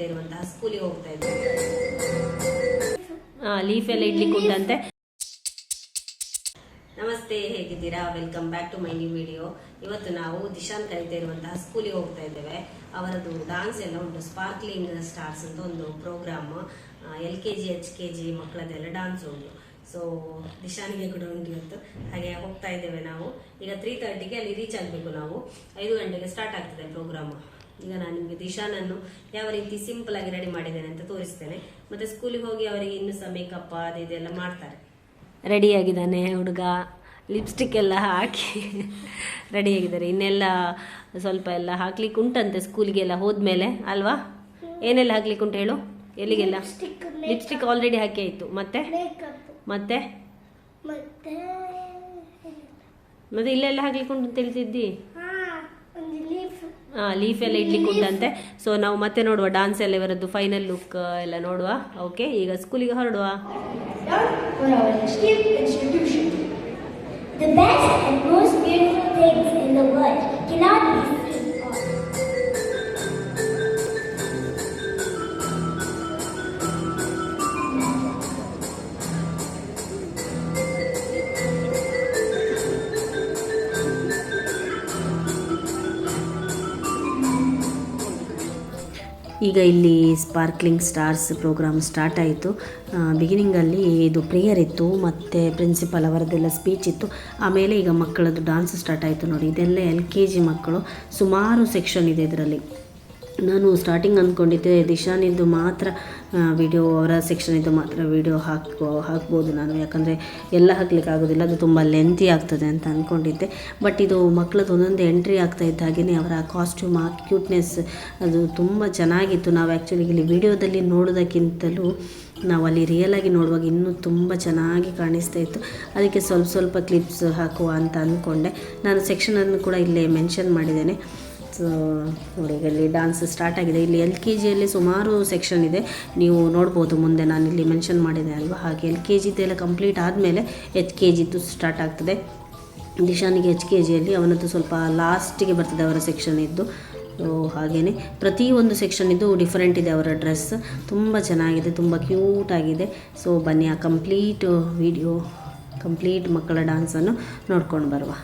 ಇರುವಂತಹ ಸ್ಕೂಲಿಗೆ ಹೋಗ್ತಾ ಇದ್ದೇವೆ. ಲೀಫ್ ಎಲ್ಲ ಇಡ್ಲಿಕ್ಕೆ ಉಂಟಂತೆ. ನಮಸ್ತೆ, ಹೇಗಿದ್ದೀರಾ? Welcome back to my new video. ಇವತ್ತು ನಾವು ದಿಶಾನ್ ಕಲಿತಾ ಇರುವಂತಹ ಸ್ಕೂಲಿಗೆ ಹೋಗ್ತಾ ಇದ್ದೇವೆ. ಅವರದ್ದು ಡಾನ್ಸ್ ಎಲ್ಲ ಉಂಟು. ಸ್ಪಾರ್ಕ್ಲಿಂಗ್ ಸ್ಟಾರ್ಸ್ ಅಂತ ಒಂದು ಪ್ರೋಗ್ರಾಮ್. LKG HKG ಮಕ್ಕಳದೆಲ್ಲ ಡಾನ್ಸ್ ಉಂಟು. ಸೊ ದಿಶಾನಿಗೆ ಕೂಡ ಉಂಟು ಇವತ್ತು. ಹಾಗೆ ಹೋಗ್ತಾ ಇದ್ದೇವೆ ನಾವು. ಈಗ 3:30ಗೆ ಅಲ್ಲಿ ರೀಚ್ ಆಗಬೇಕು ನಾವು. 5 ಗಂಟೆಗೆ ಸ್ಟಾರ್ಟ್ ಆಗ್ತದೆ ಪ್ರೋಗ್ರಾಮ್. ಈಗ ನಾನು ನಿಮಗೆ ದಿಶಾನನ್ನು ಯಾವ ರೀತಿ ಸಿಂಪಲ್ ಆಗಿ ರೆಡಿ ಮಾಡಿದ್ದೇನೆ ಅಂತ ತೋರಿಸ್ತೇನೆ. ಮತ್ತೆ ಸ್ಕೂಲಿಗೆ ಹೋಗಿ ಅವರಿಗೆ ಇನ್ನೂ ಸಹ ಮೇಕಪ್ ಅದು ಇದೆಲ್ಲ ಮಾಡ್ತಾರೆ. ರೆಡಿಯಾಗಿದ್ದಾನೆ ಹುಡುಗ. ಲಿಪ್ಸ್ಟಿಕ್ ಎಲ್ಲ ಹಾಕಿ ರೆಡಿಯಾಗಿದ್ದಾರೆ. ಇನ್ನೆಲ್ಲ ಸ್ವಲ್ಪ ಎಲ್ಲ ಹಾಕ್ಲಿಕ್ಕೆ ಉಂಟಂತೆ ಸ್ಕೂಲಿಗೆಲ್ಲ ಹೋದ್ಮೇಲೆ ಅಲ್ವಾ? ಏನೆಲ್ಲ ಹಾಕ್ಲಿಕ್ಕೆ ಉಂಟು ಹೇಳು? ಎಲ್ಲಿಗೆಲ್ಲ? ಲಿಪ್ಸ್ಟಿಕ್ ಆಲ್ರೆಡಿ ಹಾಕಿ ಆಯಿತು. ಮತ್ತೆ ಮತ್ತೆ ಮತ್ತೆ ಇಲ್ಲೆಲ್ಲ ಹಾಕ್ಲಿಕ್ಕೆ ಉಂಟು ಅಂತ ಹೇಳ್ತಿದ್ದಿ? ಲೀಫ್ ಎಲ್ಲ ಇಡ್ಲಿಕ್ಕೆ ಉಂಟಂತೆ. ಸೊ ನಾವು ಮತ್ತೆ ನೋಡುವ ಡಾನ್ಸ್ ಎಲ್ಲ ಇವರದ್ದು ಫೈನಲ್ ಲುಕ್ ಎಲ್ಲ ನೋಡುವ. ಓಕೆ, ಈಗ ಸ್ಕೂಲಿಗೆ ಹೊರಡುವ. The best and most beautiful things in the world cannot be seen or ಈಗ ಇಲ್ಲಿ ಸ್ಪಾರ್ಕ್ಲಿಂಗ್ ಸ್ಟಾರ್ಸ್ ಪ್ರೋಗ್ರಾಮ್ ಸ್ಟಾರ್ಟ್ ಆಯಿತು. ಬಿಗಿನಿಂಗಲ್ಲಿ ಇದು ಪ್ರೇಯರ್ ಇತ್ತು, ಮತ್ತು ಪ್ರಿನ್ಸಿಪಲ್ ಅವರದ್ದೆಲ್ಲ ಸ್ಪೀಚ್ ಇತ್ತು. ಆಮೇಲೆ ಈಗ ಮಕ್ಕಳದ್ದು ಡಾನ್ಸ್ ಸ್ಟಾರ್ಟ್ ಆಯಿತು. ನೋಡಿ, ಇದೆಲ್ಲ LKG ಮಕ್ಕಳು. ಸುಮಾರು ಸೆಕ್ಷನ್ ಇದೆ ಇದರಲ್ಲಿ. ನಾನು ಸ್ಟಾರ್ಟಿಂಗ್ ಅಂದ್ಕೊಂಡಿದ್ದೆ ದಿಶಾನಿದ್ದು ಮಾತ್ರ ವಿಡಿಯೋ, ಅವರ ಸೆಕ್ಷನಿದ್ದು ಮಾತ್ರ ವಿಡಿಯೋ ಹಾಕ್ಬೋದು ನಾನು, ಯಾಕಂದರೆ ಎಲ್ಲ ಹಾಕ್ಲಿಕ್ಕೆ ಆಗೋದಿಲ್ಲ, ಅದು ತುಂಬ ಲೆಂತಿ ಆಗ್ತದೆ ಅಂತ ಅಂದ್ಕೊಂಡಿದ್ದೆ. ಬಟ್ ಇದು ಮಕ್ಕಳದ್ದು ಒಂದೊಂದು ಎಂಟ್ರಿ ಆಗ್ತಾ ಇದ್ದ ಹಾಗೆಯೇ ಅವರ ಕಾಸ್ಟ್ಯೂಮ್, ಆ ಕ್ಯೂಟ್ನೆಸ್ ಅದು ತುಂಬ ಚೆನ್ನಾಗಿತ್ತು. ನಾವು ಆ್ಯಕ್ಚುಲಿ ಇಲ್ಲಿ ವಿಡಿಯೋದಲ್ಲಿ ನೋಡೋದಕ್ಕಿಂತಲೂ ನಾವು ಅಲ್ಲಿ ರಿಯಲಾಗಿ ನೋಡುವಾಗ ಇನ್ನೂ ತುಂಬ ಚೆನ್ನಾಗಿ ಕಾಣಿಸ್ತಾ ಇತ್ತು. ಅದಕ್ಕೆ ಸ್ವಲ್ಪ ಕ್ಲಿಪ್ಸ್ ಹಾಕುವ ಅಂತ ಅಂದ್ಕೊಂಡೆ. ನಾನು ಸೆಕ್ಷನನ್ನು ಕೂಡ ಇಲ್ಲೇ ಮೆನ್ಷನ್ ಮಾಡಿದ್ದೇನೆ. ಸೊ ನೋಡಿ, ಈಗ ಇಲ್ಲಿ ಡಾನ್ಸ್ ಸ್ಟಾರ್ಟ್ ಆಗಿದೆ. ಇಲ್ಲಿ LKGಯಲ್ಲಿ ಸುಮಾರು ಸೆಕ್ಷನ್ ಇದೆ, ನೀವು ನೋಡ್ಬೋದು ಮುಂದೆ. ನಾನು ಇಲ್ಲಿ ಮೆನ್ಷನ್ ಮಾಡಿದೆ ಅಲ್ವಾ, ಹಾಗೆ LKGದ್ದೆಲ್ಲ ಕಂಪ್ಲೀಟ್ ಆದಮೇಲೆ HKGದ್ದು ಸ್ಟಾರ್ಟ್ ಆಗ್ತದೆ. ದಿಶಾನಿಗೆ HKGಯಲ್ಲಿ ಅವನದ್ದು ಸ್ವಲ್ಪ ಲಾಸ್ಟಿಗೆ ಬರ್ತದೆ ಅವರ ಸೆಕ್ಷನ್ ಇದ್ದು. ಸೊ ಹಾಗೆಯೇ ಪ್ರತಿಯೊಂದು ಸೆಕ್ಷನ್ ಇದ್ದು ಡಿಫ್ರೆಂಟ್ ಇದೆ. ಅವರ ಡ್ರೆಸ್ ತುಂಬ ಚೆನ್ನಾಗಿದೆ, ತುಂಬ ಕ್ಯೂಟಾಗಿದೆ. ಸೊ ಬನ್ನಿ, ಆ ಕಂಪ್ಲೀಟ್ ವಿಡಿಯೋ, ಕಂಪ್ಲೀಟ್ ಮಕ್ಕಳ ಡ್ಯಾನ್ಸನ್ನು ನೋಡ್ಕೊಂಡು ಬರುವ.